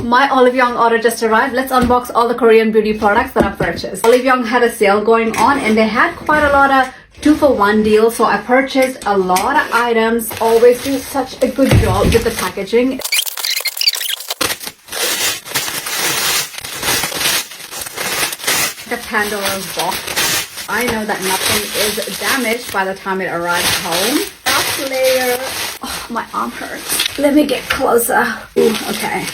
My ILLIYOON order just arrived. Let's unbox all the Korean beauty products that I purchased. ILLIYOON had a sale going on and they had quite a lot of 2-for-1 deal, so I purchased a lot of items. Always do such a good job with the packaging. The Panthenol box. I know that nothing is damaged by the time it arrives home. Last layer. Oh, my arm hurts. Let me get closer. Ooh, okay.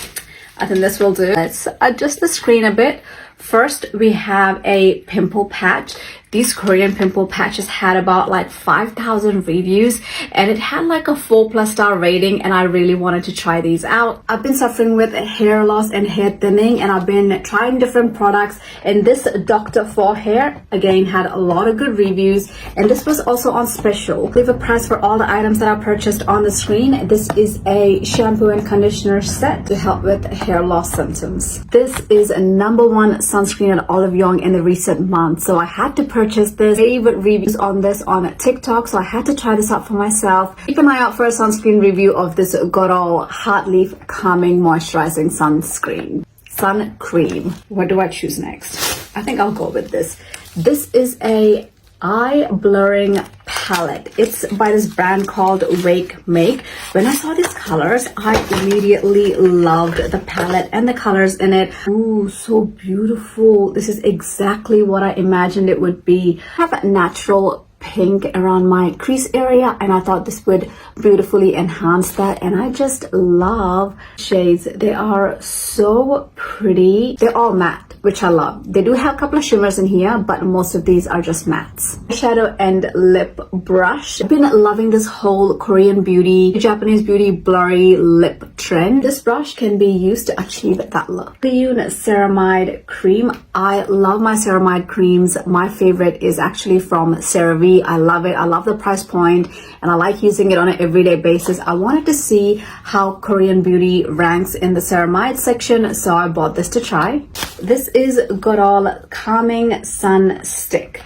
I think this will do. Let's adjust the screen a bit. First, we have a pimple patch. These Korean pimple patches had about like 5,000 reviews and it had like a 4+ star rating, and I really wanted to try these out. I've been suffering with hair loss and hair thinning and I've been trying different products, and this Dr.FORHAIR again had a lot of good reviews, and this was also on special. Leave a price for all the items that I purchased on the screen. This is a shampoo and conditioner set to help with hair loss symptoms. This is a #1 sunscreen at ILLIYOON in the recent months, so I had to purchase this. Favorite reviews on this on TikTok, so I had to try this out for myself. Keep an eye out for a sunscreen review of this Goodal Heartleaf Calming Moisturizing Sunscreen. Sun cream. What do I choose next? I think I'll go with this. This is a eye blurring palette. It's by this brand called WAKEMAKE. When I saw these colors, I immediately loved the palette and the colors in it. Ooh, so beautiful. This is exactly what I imagined it would be. I have a natural pink around my crease area, and I thought this would beautifully enhance that, and I just love shades. They are so pretty. They're all matte, which I love. They do have a couple of shimmers in here, but most of these are just mattes. Shadow and lip brush. I've been loving this whole Korean beauty, Japanese beauty blurry lip trend. This brush can be used to achieve that look. ILLIYOON Ceramide cream. I love my ceramide creams. My favorite is actually from CeraVe. I love it. I love the price point and I like using it on an everyday basis. I wanted to see how Korean beauty ranks in the ceramide section, so I bought this to try. This is Goodal Calming Sun Stick.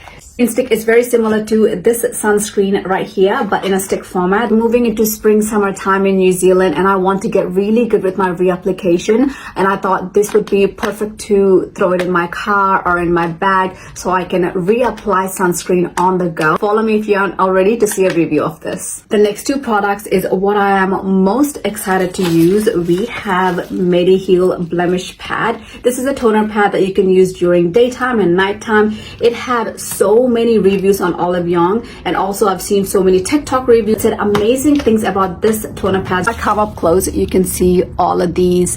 Stick is very similar to this sunscreen right here, but in a stick format. Moving into spring summertime in New Zealand, and I want to get really good with my reapplication, and I thought this would be perfect to throw it in my car or in my bag so I can reapply sunscreen on the go. Follow me if you aren't already to see a review of this. The next two products is what I am most excited to use. We have MEDIHEAL Blemish Pad. This is a toner pad that you can use during daytime and nighttime. It had so many reviews on ILLIYOON, and also I've seen so many TikTok reviews said amazing things about this toner pad. If I come up close, you can see all of these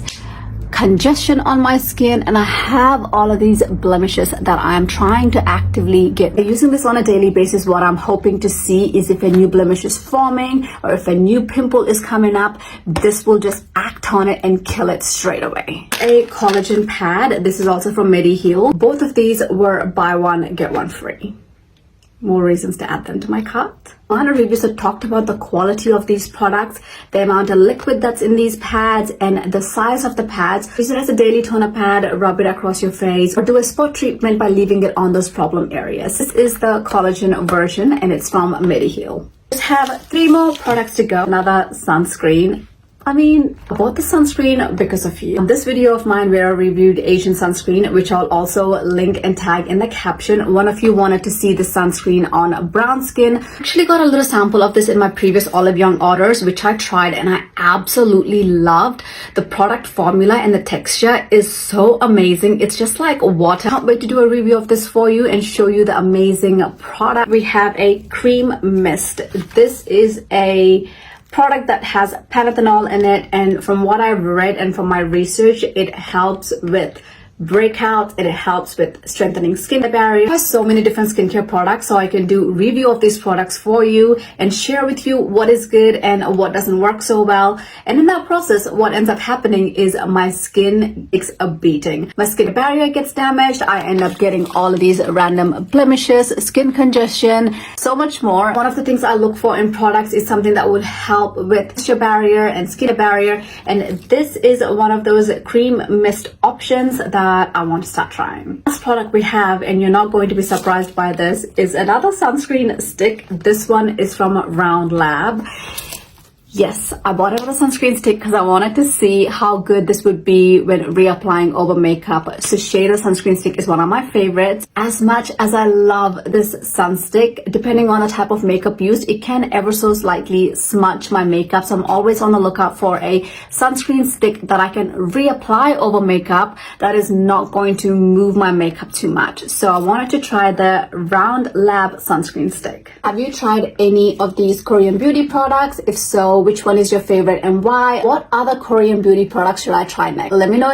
congestion on my skin, and I have all of these blemishes that I am trying to actively get. Using this on a daily basis, what I'm hoping to see is if a new blemish is forming or if a new pimple is coming up, this will just act on it and kill it straight away. A collagen pad. This is also from MEDIHEAL. Both of these were buy one get one free. More reasons to add them to my cart. A lot of reviews have talked about the quality of these products, the amount of liquid that's in these pads, and the size of the pads. Use it as a daily toner pad, rub it across your face, or do a spot treatment by leaving it on those problem areas. This is the collagen version, and it's from MEDIHEAL. Just have 3 more products to go. Another sunscreen. I mean, I bought the sunscreen because of you. In this video of mine where I reviewed Asian sunscreen, which I'll also link and tag in the caption, one of you wanted to see the sunscreen on brown skin. I actually got a little sample of this in my previous ILLIYOON orders, which I tried and I absolutely loved. The product formula and the texture is so amazing. It's just like water. I can't wait to do a review of this for you and show you the amazing product. We have a cream mist. This is a product that has Panthenol in it, and from what I've read and from my research, it helps with breakouts, it helps with strengthening skin barrier. It has so many different skincare products, so I can do review of these products for you and share with you what is good and what doesn't work so well. And in that process, what ends up happening is my skin is a beating. My skin barrier gets damaged. I end up getting all of these random blemishes, skin congestion, so much more. One of the things I look for in products is something that will help with texture barrier and skin barrier, and this is one of those cream mist options that I want to start trying. Last product we have, and you're not going to be surprised by this, is another sunscreen stick. This one is from Round Lab. Yes, I bought another sunscreen stick because I wanted to see how good this would be when reapplying over makeup. Shiseido sunscreen stick is one of my favorites. As much as I love this sun stick, depending on the type of makeup used, it can ever so slightly smudge my makeup. So I'm always on the lookout for a sunscreen stick that I can reapply over makeup that is not going to move my makeup too much. So I wanted to try the Round Lab sunscreen stick. Have you tried any of these Korean beauty products? If so, which one is your favorite and why? What other Korean beauty products should I try next? Let me know